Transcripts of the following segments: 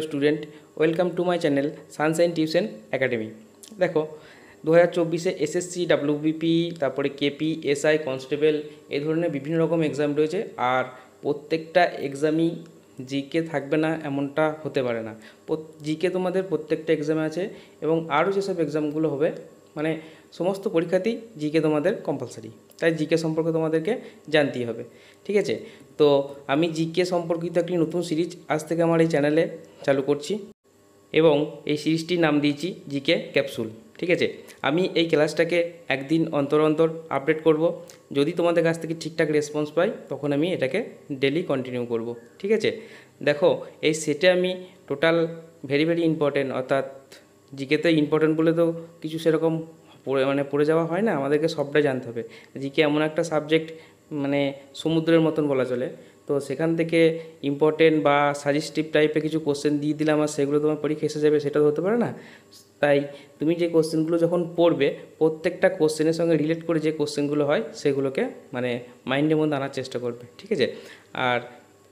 Hello student, welcome to my channel Sunshine tuition academy. দেখো 2024-এ SSC, WBP, তারপরে KP, SI, constable এই ধরনের বিভিন্ন রকম এক্সাম রয়েছে। আর প্রত্যেকটা এক্সামই জিকে থাকবে না এমনটা হতে পারে না। জিকে তোমাদের প্রত্যেকটা এক্সামে আছে এবং আরও যেসব এক্সামগুলো হবে মানে সমস্ত পরীক্ষাতেই জিকে তোমাদের কম্পালসারি। তাই জিকে সম্পর্কে তোমাদেরকে জানতেই হবে, ঠিক আছে? তো আমি জিকে সম্পর্কিত একটি নতুন সিরিজ আজ থেকে আমার এই চ্যানেলে চালু করছি এবং এই সিরিজটির নাম দিয়েছি জিকে ক্যাপসুল, ঠিক আছে? আমি এই ক্লাসটাকে একদিন অন্তর অন্তর আপডেট করব। যদি তোমাদের কাছ থেকে ঠিকঠাক রেসপন্স পাই তখন আমি এটাকে ডেলি কন্টিনিউ করব, ঠিক আছে? দেখো এই সেটে আমি টোটাল ভেরি ইম্পর্টেন্ট, অর্থাৎ জিকেতে ইম্পর্টেন্ট বলে তো কিছু সেরকম পড়ে যাওয়া হয় না, আমাদেরকে সবটাই জানতে হবে। জিকে এমন একটা সাবজেক্ট মানে সমুদ্রের মতন বলা চলে। তো সেখান থেকে ইম্পর্টেন্ট বা সাজেস্টিভ টাইপের কিছু কোশ্চেন দিয়ে দিলাম আর সেগুলো তোমার পরীক্ষা এসে যাবে, সেটা তো হতে পারে না। তাই তুমি যে কোশ্চেনগুলো যখন পড়বে প্রত্যেকটা কোশ্চেনের সঙ্গে রিলেট করে যে কোশ্চেনগুলো হয় সেগুলোকে মানে মাইন্ডের মধ্যে আনার চেষ্টা করবে, ঠিক আছে? আর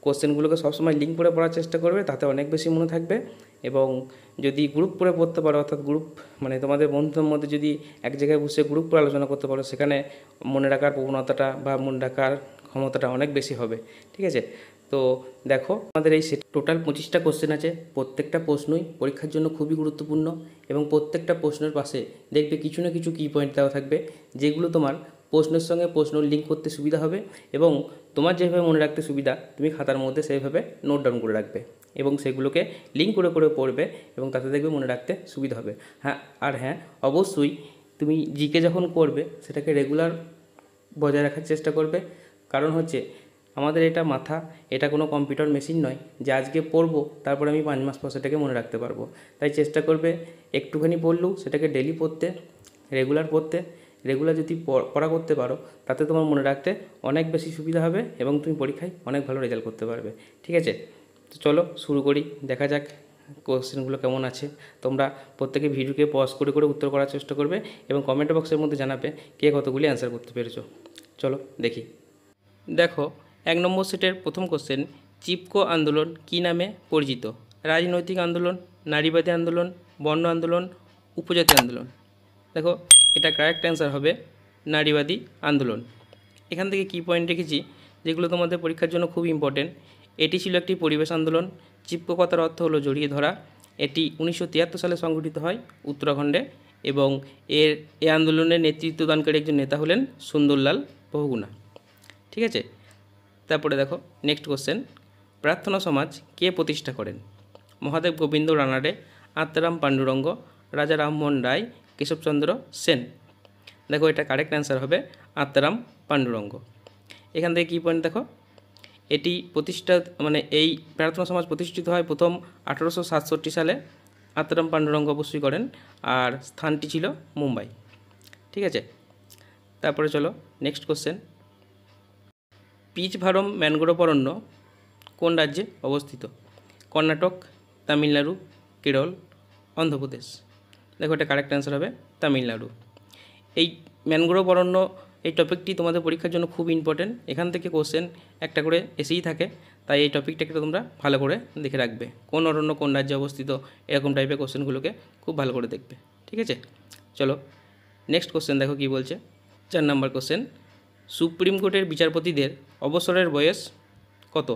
কোশ্চেনগুলোকে সবসময় লিঙ্ক করে পড়ার চেষ্টা করবে, তাতে অনেক বেশি মনে থাকবে। এবং যদি গ্রুপ করে পড়তে পারো, অর্থাৎ গ্রুপ মানে তোমাদের বন্ধুদের মধ্যে যদি এক জায়গায় বসে গ্রুপ করে আলোচনা করতে পারো, সেখানে মনে রাখার প্রবণতাটা বা মনে রাখার ক্ষমতাটা অনেক বেশি হবে, ঠিক আছে? তো দেখো আমাদের এই সেট টোটাল 25টা কোশ্চেন আছে। প্রত্যেকটা প্রশ্নই পরীক্ষার জন্য খুবই গুরুত্বপূর্ণ এবং প্রত্যেকটা প্রশ্নের পাশে দেখবে কিছু না কিছু কি পয়েন্ট দেওয়া থাকবে, যেগুলো তোমার প্রশ্নের সঙ্গে প্রশ্ন লিঙ্ক করতে সুবিধা হবে এবং তোমার যেভাবে মনে রাখতে সুবিধা তুমি খাতার মধ্যে সেইভাবে নোট ডাউন করে রাখবে এবং সেগুলোকে লিঙ্ক করে করে পড়বে এবং তাতে দেখবে মনে রাখতে সুবিধা হবে। হ্যাঁ, অবশ্যই তুমি জিকে যখন করবে সেটাকে রেগুলার বজায় রাখার চেষ্টা করবে। কারণ হচ্ছে আমাদের এটা মাথা, এটা কোনো কম্পিউটার মেশিন নয় যে আজকে পড়বো তারপরে আমি 5 মাস পর সেটাকে মনে রাখতে পারবো। তাই চেষ্টা করবে একটুখানি পড়লেও সেটাকে ডেলি পড়তে, রেগুলার যদি পড়া করতে পারো তাতে তোমার মনে রাখতে অনেক বেশি সুবিধা হবে এবং তুমি পরীক্ষায় অনেক ভালো রেজাল্ট করতে পারবে, ঠিক আছে? তো চলো শুরু করি, দেখা যাক কোশ্চেনগুলো কেমন আছে। তোমরা প্রত্যেকে ভিডিওকে পজ করে করে উত্তর করার চেষ্টা করবে এবং কমেন্ট বক্সের মধ্যে জানাবে কে কতগুলি অ্যান্সার করতে পেরেছো। চলো দেখি। দেখো 1 নম্বর সেটের প্রথম কোশ্চেন, চিপকো আন্দোলন কী নামে পরিচিত? রাজনৈতিক আন্দোলন, নারীবাদী আন্দোলন, বর্ণ আন্দোলন, উপজাতি আন্দোলন। দেখো এটা কারেক্ট অ্যান্সার হবে নারীবাদী আন্দোলন। এখান থেকে কী পয়েন্ট রেখেছি যেগুলো তোমাদের পরীক্ষার জন্য খুব ইম্পর্টেন্ট। এটি ছিল একটি পরিবেশ আন্দোলন। চিপকো কথার অর্থ হলো জড়িয়ে ধরা। এটি 1973 সালে সংগঠিত হয় উত্তরাখণ্ডে এবং এই আন্দোলনের নেতৃত্ব দানকারী একজন নেতা হলেন সুন্দরলাল বহুগুণা, ঠিক আছে? তারপরে দেখো নেক্সট কোশ্চেন, প্রার্থনা সমাজ কে প্রতিষ্ঠা করেন? মহাদেব গোবিন্দ রানাডে, আত্মারাম পাণ্ডুরঙ্গ, রাজা রামমোহন রায়, কেশবচন্দ্র সেন। দেখো এটা কারেক্ট অ্যান্সার হবে আত্মারাম পাণ্ডুরঙ্গ। এখান থেকে কী পয়েন্ট দেখো, এটি এই প্রার্থনা সমাজ প্রতিষ্ঠিত হয় প্রথম 1867 সালে। আত্মারাম পাণ্ডুরঙ্গ অবশ্যই করেন আর স্থানটি ছিল মুম্বাই, ঠিক আছে? তারপরে চলো নেক্সট কোশ্চেন, পিচভারম ম্যানগ্রোভ অরণ্য কোন রাজ্যে অবস্থিত? কর্ণাটক, তামিলনাড়ু, কেরল, অন্ধ্রপ্রদেশ। দেখো এটা কারেক্ট অ্যান্সার হবে তামিলনাড়ু। এই ম্যানগ্রোভ অরণ্য এই টপিকটি তোমাদের পরীক্ষার জন্য খুব ইম্পর্টেন্ট। এখান থেকে কোশ্চেন একটা করে এসেই থাকে, তাই এই টপিকটাকে তোমরা ভালো করে দেখে রাখবে। কোন অরণ্য কোন রাজ্যে অবস্থিত, এরকম টাইপের কোশ্চেনগুলোকে খুব ভালো করে দেখবে, ঠিক আছে? চলো নেক্সট কোশ্চেন দেখো কী বলছে। 4 নম্বর কোশ্চেন, সুপ্রিম কোর্টের বিচারপতিদের অবসরের বয়স কত?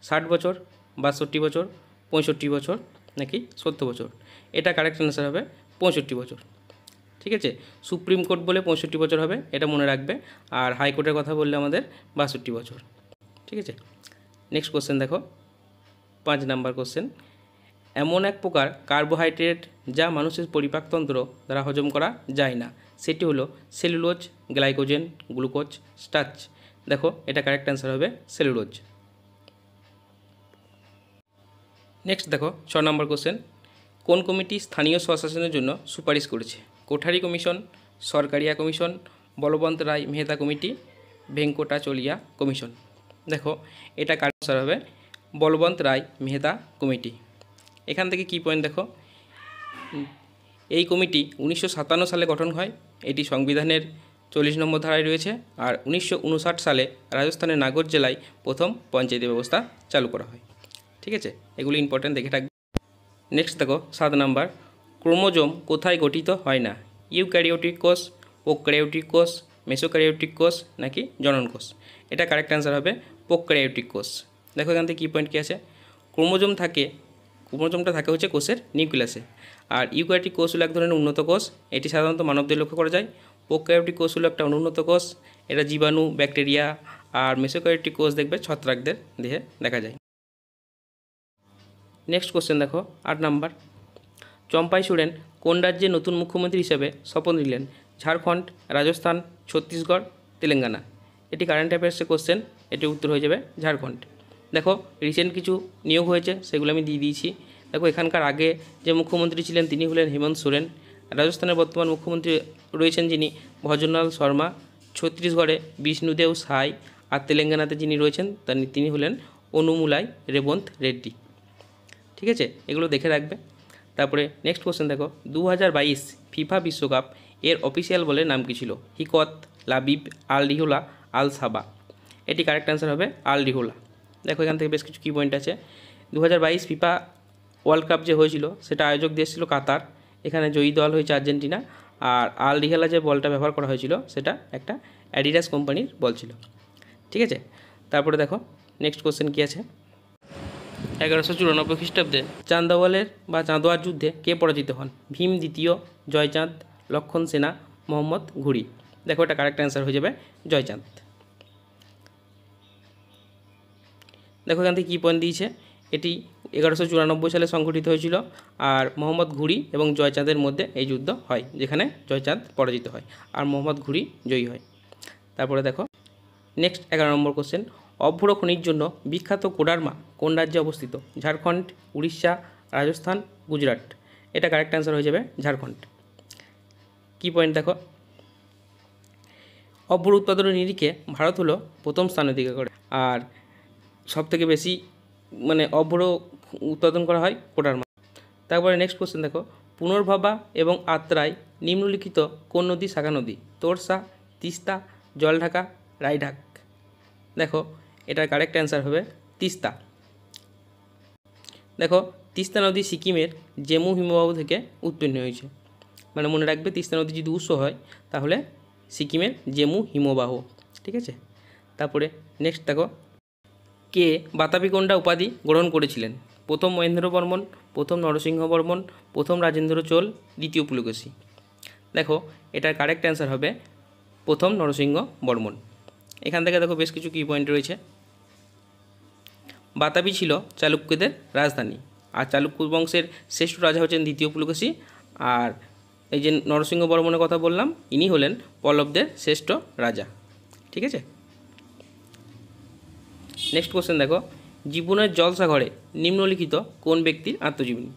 60 বছর, 62 বছর, 65 বছর নাকি 70 বছর? এটা কারেক্ট অ্যান্সার হবে 65 বছর, ঠিক আছে? সুপ্রিম কোর্ট বলে 65 বছর হবে, এটা মনে রাখবে। আর হাইকোর্টের কথা বললে আমাদের 62 বছর, ঠিক আছে? নেক্সট কোশ্চেন দেখো 5 নম্বর কোশ্চেন, এমন এক প্রকার কার্বোহাইড্রেট যা মানুষের পরিপাকতন্ত্র দ্বারা হজম করা যায় না, সেটি হলো সেলুলোজ, গ্লাইকোজেন, গ্লুকোজ, স্টার্চ। দেখো এটা কারেক্ট অ্যান্সার হবে সেলুলোজ। নেক্সট দেখো 6 নম্বর কোশ্চেন, কোন কমিটি স্থানীয় স্বশাসনের জন্য সুপারিশ করেছে? কোঠারি কমিশন, সরকারিয়া কমিশন, বলবন্ত রায় মেহতা কমিটি, ভেঙ্কটাচলিয়া কমিশন। দেখো এটা কারেক্ট অ্যান্সার হবে বলবন্ত রায় মেহতা কমিটি। এখান থেকে কী পয়েন্ট দেখো, এই কমিটি 1957 সালে গঠন হয়। এটি সংবিধানের 40 নম্বর ধারায় রয়েছে আর 1959 সালে রাজস্থানের নাগর জেলায় প্রথম পঞ্চায়েতি ব্যবস্থা চালু করা হয়, ঠিক আছে? এগুলি ইম্পর্টেন্ট দেখে থাকবে। নেক্সট দেখো 7 নাম্বার, ক্রোমোজোম কোথায় গঠিত হয় না? ইউক্যারিওটিক কোষ, প্রোক্যারিওটিক কোষ, মেসোক্যারিওটিক কোষ নাকি জনন কোষ? এটা কারেক্ট অ্যান্সার হবে প্রোক্যারিওটিক কোষ। দেখো এখান থেকে কী পয়েন্ট কী আছে, ক্রোমোজোমটা থাকে হচ্ছে কোষের নিউক্লিয়াসে। আর ইউক্যারিওটিক কোষ হলো এক ধরনের উন্নত কোষ, এটি সাধারণত মানবদের লক্ষ্য করা যায়। প্রোক্যারিওটিক কোষ হলো একটা অনুন্নত কোষ, এটা জীবাণু, ব্যাকটেরিয়া। আর মেসোক্যারিওটিক কোষ দেখবে ছত্রাকদের দেহে দেখা যায়। নেক্সট কোশ্চেন দেখো 8 নাম্বার, চম্পাই সোরেন কোন রাজ্যে নতুন মুখ্যমন্ত্রী হিসেবে শপথ নিলেন? ঝাড়খণ্ড, রাজস্থান, ছত্তিশগড়, তেলেঙ্গানা? এটি কারেন্ট অ্যাফেয়ার্সের কোশ্চেন, এটির উত্তর হয়ে যাবে ঝাড়খণ্ড। দেখো রিসেন্ট কিছু নিয়োগ হয়েছে, সেগুলো আমি দিয়ে দিয়েছি। দেখো এখানকার আগে যে মুখ্যমন্ত্রী ছিলেন তিনি হলেন হেমন্ত সোরেন। রাজস্থানের বর্তমান মুখ্যমন্ত্রী রয়েছেন যিনি ভজনলাল শর্মা। ছত্তিশগড়ে বিষ্ণুদেব সাই। আর তেলেঙ্গানাতে যিনি রয়েছেন তিনি হলেন অনুমুলাই রেবন্ত রেড্ডি। ঠিক আছে, এগুলো দেখে রাখবে। তারপরে নেক্সট কোশ্চেন দেখো, 2022 ফিফা বিশ্বকাপ এর অফিসিয়াল বলে নাম কী ছিল? হিকত, লাবিব, আল রিহোলা, আল সাবা? এটি কারেক্ট অ্যান্সার হবে আল রিহোলা। দেখো এখান থেকে বেশ কিছু কি পয়েন্ট আছে। 2022 ফিফা ওয়ার্ল্ড কাপ যে হয়েছিল সেটা আয়োজক দেশ ছিল কাতার। এখানে জয়ী দল হয়েছে আর্জেন্টিনা। আর আল রিহোলা যে বলটা ব্যবহার করা হয়েছিল সেটা একটা অ্যাডিডাস কোম্পানির বল ছিল। ঠিক আছে, তারপরে দেখো নেক্সট কোশ্চেন কী আছে। 1194 খ্রিস্টাব্দে চাঁদাওয়ালের বা চাঁদোয়ার যুদ্ধে কে পরাজিত হন? ভীম দ্বিতীয়, জয়চাঁদ, লক্ষণ সেনা, মোহাম্মদ ঘুরি? দেখো এটা কারেক্ট অ্যান্সার হয়ে যাবে জয়চাঁদ। দেখো এখান থেকে কী পয়েন্ট দিয়েছে, এটি 1194 সালে সংঘটিত হয়েছিল। আর মোহাম্মদ ঘুরি এবং জয়চাঁদের মধ্যে এই যুদ্ধ হয়, যেখানে জয়চাঁদ পরাজিত হয় আর মোহাম্মদ ঘুরি জয়ী হয়। তারপরে দেখো নেক্সট 11 নম্বর কোশ্চেন, অভ্র খনির জন্য বিখ্যাত কোডারমা কোন রাজ্যে অবস্থিত? ঝাড়খণ্ড, উড়িষ্যা, রাজস্থান, গুজরাট? এটা কারেক্ট অ্যান্সার হয়ে যাবে ঝাড়খণ্ড। কি পয়েন্ট দেখো, অভ্র উৎপাদনের নিরিখে ভারত হলো প্রথম স্থানের দিকে করে। আর সবথেকে বেশি অভ্র উৎপাদন করা হয় কোডারমা। তারপরে নেক্সট কোশ্চেন দেখো, পুনর্ভবা এবং আত্রাই নিম্নলিখিত কোন নদী শাখা নদী? তোরসা, তিস্তা, জলঢাকা, রায়ঢাক? দেখো এটার কারেক্ট অ্যান্সার হবে তিস্তা। দেখো তিস্তা নদী সিকিমের জেমু হিমবাহ থেকে উৎপন্ন হয়েছে। মনে রাখবে তিস্তা নদী যদি উৎস হয় তাহলে সিকিমের জেমু হিমবাহ। ঠিক আছে, তারপরে নেক্সট দেখো, কে বাতাবিকন্ডা উপাধি গ্রহণ করেছিলেন? প্রথম মহেন্দ্র বর্মন, প্রথম নরসিংহ বর্মন, প্রথম রাজেন্দ্র চোল, দ্বিতীয় পুলকেশী? দেখো এটার কারেক্ট অ্যান্সার হবে প্রথম নরসিংহ বর্মন। এখান থেকে দেখো বেশ কিছু কি পয়েন্ট রয়েছে। বাতাবি ছিল চালুক্যদের রাজধানী। আর চালুক্য বংশের শ্রেষ্ঠ রাজা হচ্ছেন দ্বিতীয় পুলকেশী। আর এই যে নরসিংহ বর্মনের কথা বললাম, ইনি হলেন পল্লবদের শ্রেষ্ঠ রাজা। ঠিক আছে, নেক্সট কোশ্চেন দেখো, জীবনের জলসাঘরে নিম্নলিখিত কোন ব্যক্তির আত্মজীবনী?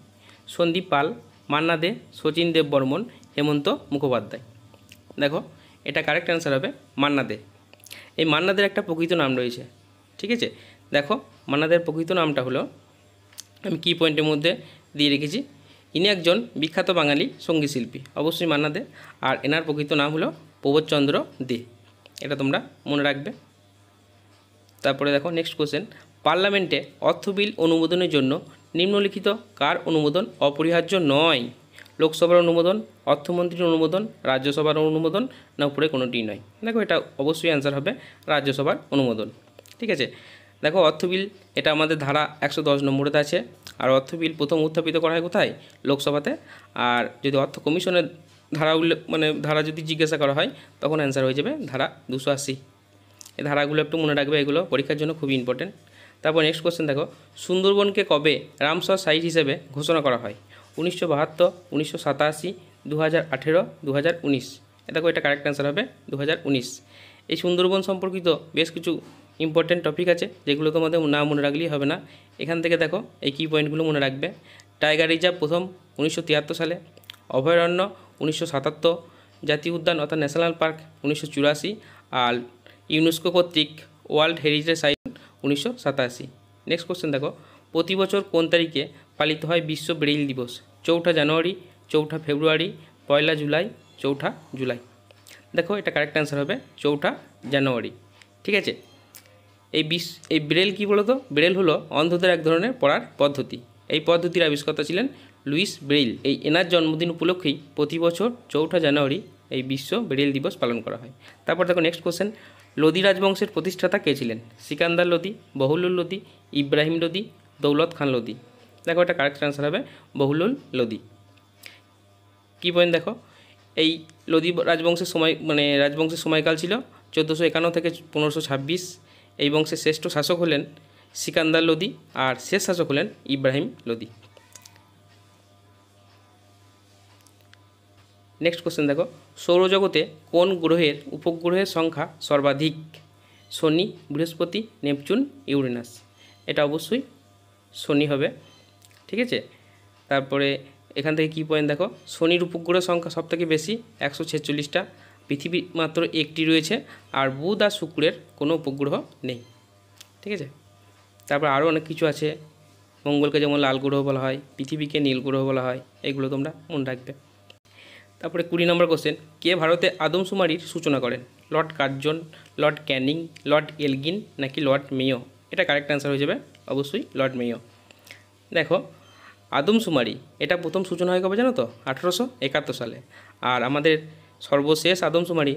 সন্দীপ পাল, মান্না দে, শচীন দেব বর্মন, হেমন্ত মুখোপাধ্যায়? দেখো এটা কারেক্ট অ্যান্সার হবে মান্না দে। এই মান্না দের একটা প্রকৃত নাম রয়েছে। ঠিক আছে, দেখো মান্না দের প্রকৃত নামটা হলো, আমি কি পয়েন্টের মধ্যে দিয়ে রেখেছি, ইনি একজন বিখ্যাত বাঙালি সঙ্গীতশিল্পী, অবশ্যই মান্না দে। আর এনার প্রকৃত নাম হলো প্রবোধচন্দ্র দে, এটা তোমরা মনে রাখবে। তারপরে দেখো নেক্সট কোশ্চেন, পার্লামেন্টে অর্থ বিল অনুমোদনের জন্য নিম্নলিখিত কার অনুমোদন অপরিহার্য নয়? লোকসভার অনুমোদন, অর্থমন্ত্রীর অনুমোদন, রাজ্যসভার অনুমোদন, না উপরে কোনোটি নয়? দেখো এটা অবশ্যই অ্যান্সার হবে রাজ্যসভার অনুমোদন। ঠিক আছে, দেখো অর্থ বিল এটা আমাদের ধারা 110 নম্বরেতে আছে। আর অর্থ বিল প্রথম উত্থাপিত করা হয় কোথায়? লোকসভাতে। আর যদি অর্থ কমিশনের ধারা ধারা যদি জিজ্ঞাসা করা হয় তখন অ্যান্সার হয়ে যাবে ধারা 280। এই ধারাগুলো একটু মনে রাখবে, এগুলো পরীক্ষার জন্য খুবই ইম্পর্টেন্ট। তারপর নেক্সট কোশ্চেন দেখো, সুন্দরবনকে কবে রামসার সাইট হিসেবে ঘোষণা করা হয়? 1972, 1987, 2018, 2019? দেখো এটা কারেক্ট অ্যান্সার হবে 2019। এই সুন্দরবন সম্পর্কিত বেশ কিছু ইম্পর্টেন্ট টপিক আছে যেগুলো তোমাদের না মনে রাখলেই হবে না। এখান থেকে দেখো এই কি পয়েন্টগুলো মনে রাখবে। টাইগার রিজার্ভ প্রথম 1973 সালে, অভয়ারণ্য 1977, জাতীয় উদ্যান অর্থাৎ ন্যাশনাল পার্ক 1984, আর ইউনেস্কো কর্তৃক world heritage site 1987। Next question দেখো, প্রতি বছর কোন তারিখে পালিত হয় বিশ্ব ব্রেইল দিবস? 4 জানুয়ারি, 4 ফেব্রুয়ারি, 1 জুলাই, 4 জুলাই? দেখো এটা কারেক্ট অ্যান্সার হবে 4 জানুয়ারি। ঠিক আছে, এই ব্রেল কী বলো তো? ব্রেল হলো অন্ধদের এক ধরনের পড়ার পদ্ধতি। এই পদ্ধতির আবিষ্কর্তা ছিলেন লুইস ব্রেইল। এই এনার জন্মদিন উপলক্ষেই প্রতি বছর 4 জানুয়ারি এই বিশ্ব ব্রেইল দিবস পালন করা হয়। তারপর দেখো নেক্সট কোশ্চেন, লোদি রাজবংশের প্রতিষ্ঠাতা কে ছিলেন? সিকান্দার লোদি, বহুলুল লোদি, ইব্রাহিম লোদি, দৌলত খান লোদি। দেখো এটা কারেক্ট আনসার হবে বহুলুল লোদি। কি পয়েন্ট দেখো, এই লোদি রাজবংশের সময়কাল ছিল 1451 থেকে 1526। এই বংশের শ্রেষ্ঠ শাসক হলেন সিকান্দার লোদি আর শেষ শাসক হলেন ইব্রাহিম লোদি। নেক্সট কোশ্চেন দেখো, সৌরজগতে কোন গ্রহের উপগ্রহের সংখ্যা সর্বাধিক? শনি, বৃহস্পতি, নেপচুন, ইউরেনাস। এটা অবশ্যই শনি হবে, ঠিক আছে। তারপরে এখান থেকে কী পয়েন্ট দেখো, শনির উপগ্রহের সংখ্যা সবথেকে বেশি 146টা, পৃথিবী মাত্র একটি রয়েছে, আর বুধ আর শুক্রের কোনো উপগ্রহ নেই, ঠিক আছে। তারপর আরও অনেক কিছু আছে, মঙ্গলকে যেমন লাল গ্রহ বলা হয়, পৃথিবীকে নীল গ্রহ বলা হয়, এগুলো তোমরা মনে রাখবে। তারপরে 20 নম্বর কোশ্চেন, কে ভারতে আদমশুমারির সূচনা করেন? Lord Curzon, Lord Canning, Lord Elgin নাকি লর্ড মেয়ো? এটা কারেক্ট অ্যান্সার হয়ে যাবে অবশ্যই লর্ড মেয়ো। দেখো আদমশুমারি এটা প্রথম সূচনা হয় কবে জানো তো? 1871 সালে। আর আমাদের সর্বশেষ আদমশুমারি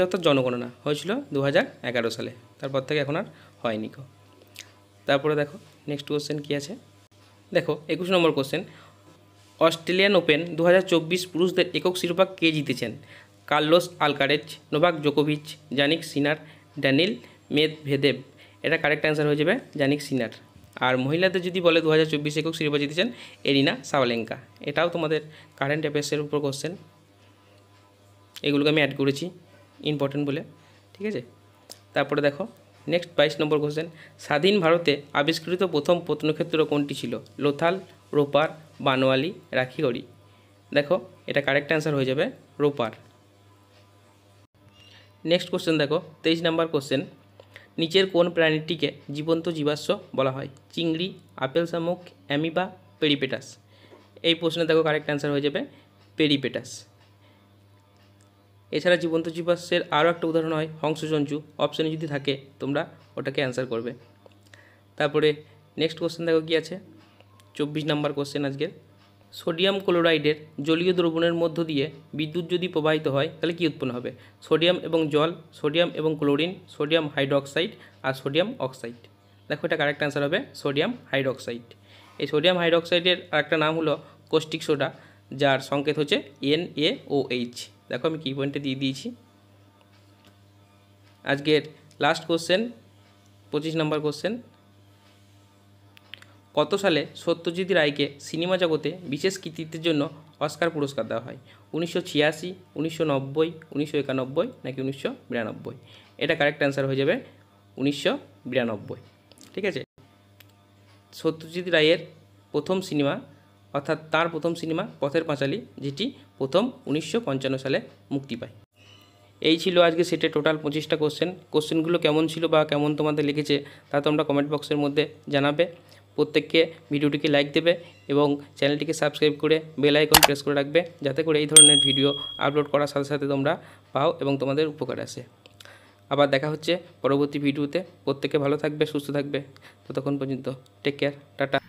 অর্থাৎ জনগণনা হয়েছিল 2011 সালে। তারপর থেকে এখন আর হয়নি কো। তারপরে দেখো নেক্সট কোশ্চেন কী আছে, দেখো 21 নম্বর কোশ্চেন, অস্ট্রেলিয়ান ওপেন 2024 পুরুষদের একক শিরোপা কে জিতেছেন? কার্লোস আলকারেজ, নোভাক জোকোভিচ, জানিক সিনার, ড্যানিল মেদভেদেভ। এটা কারেক্ট অ্যান্সার হয়ে যাবে জানিক সিনার। আর মহিলাদের যদি বলে 2024 একক শিরোপা জিতেছেন এরিনা সাবালেঙ্কা। এটাও তোমাদের কারেন্ট অ্যাফেয়ার্সের উপর কোশ্চেন, এগুলোকে আমি অ্যাড করেছি ইম্পর্টেন্ট বলে, ঠিক আছে। তারপরে দেখো নেক্সট 22 নম্বর কোশ্চেন, স্বাধীন ভারতে আবিষ্কৃত প্রথম প্রত্নক্ষেত্র কোনটি ছিল? লোথাল, রোপার, বানোয়ালি, রাখিগড়ি। দেখো এটা কারেক্ট অ্যান্সার হয়ে যাবে রোপার। নেক্সট কোশ্চেন দেখো 23 নম্বর কোশ্চেন, নিচের কোন প্রাণীটিকে জীবন্ত জীবাশ্ম বলা হয়? চিংড়ি, আপেল শামুক, অ্যামিবা, পেরিপেটাস। এই প্রশ্নে দেখো কারেক্ট অ্যান্সার হয়ে যাবে পেরিপেটাস। এছাড়া জীবন্ত জীবাশ্মের আরও একটা উদাহরণ হয় হংসজন্তু, অপশানে যদি থাকে তোমরা ওটাকে অ্যান্সার করবে। তারপরে নেক্সট কোশ্চেন দেখো কী আছে, 24 নম্বর কোশ্চেন আজকের, সোডিয়াম ক্লোরাইডের জলীয় দ্রবণের মধ্য দিয়ে বিদ্যুৎ যদি প্রবাহিত হয় তাহলে কী উৎপন্ন হবে? সোডিয়াম এবং জল, সোডিয়াম এবং ক্লোরিন, সোডিয়াম হাইড্রোক্সাইড আর সোডিয়াম অক্সাইড। দেখো এটা কারেক্ট অ্যান্সার হবে সোডিয়াম হাইড্রোক্সাইড। এই সোডিয়াম হাইড্রোক্সাইডের আরেকটা নাম হলো কস্টিক সোডা, যার সংকেত হচ্ছে NaOH। দেখো আমি কি পয়েন্টে দিয়ে দিয়েছি। আজকের লাস্ট কোশ্চেন 25 নম্বর কোশ্চেন, কত সালে সত্যজিৎ রায়কে সিনেমা জগতে বিশেষ কৃতিত্বের জন্য অস্কার পুরস্কার দেওয়া হয়? 1986, 1990, 1991 নাকি 1992? এটা কারেক্ট অ্যান্সার হয়ে যাবে 1992, ঠিক আছে। সত্যজিৎ রায়ের প্রথম সিনেমা অর্থাৎ তার প্রথম সিনেমা পথের পাঁচালী, যেটি প্রথম 1955 সালে মুক্তি পায়। এই ছিল আজকে সেটে টোটাল 25টা কোশ্চেনগুলো কেমন ছিল বা কেমন তোমাদের লিখেছে তা তোমরা কমেন্ট বক্সের মধ্যে জানাবে। প্রত্যেককে ভিডিওটিকে লাইক দেবে এবং চ্যানেলটিকে সাবস্ক্রাইব করে বেল আইকন প্রেস করে রাখবে, যাতে করে এই ধরনের ভিডিও আপলোড করার সাথে সাথে তোমরা পাও এবং তোমাদের উপকার আসে। আবার দেখা হচ্ছে পরবর্তী ভিডিওতে। প্রত্যেকে ভালো থাকবে, সুস্থ থাকবে। ততক্ষণ পর্যন্ত টেক কেয়ার, টাটা।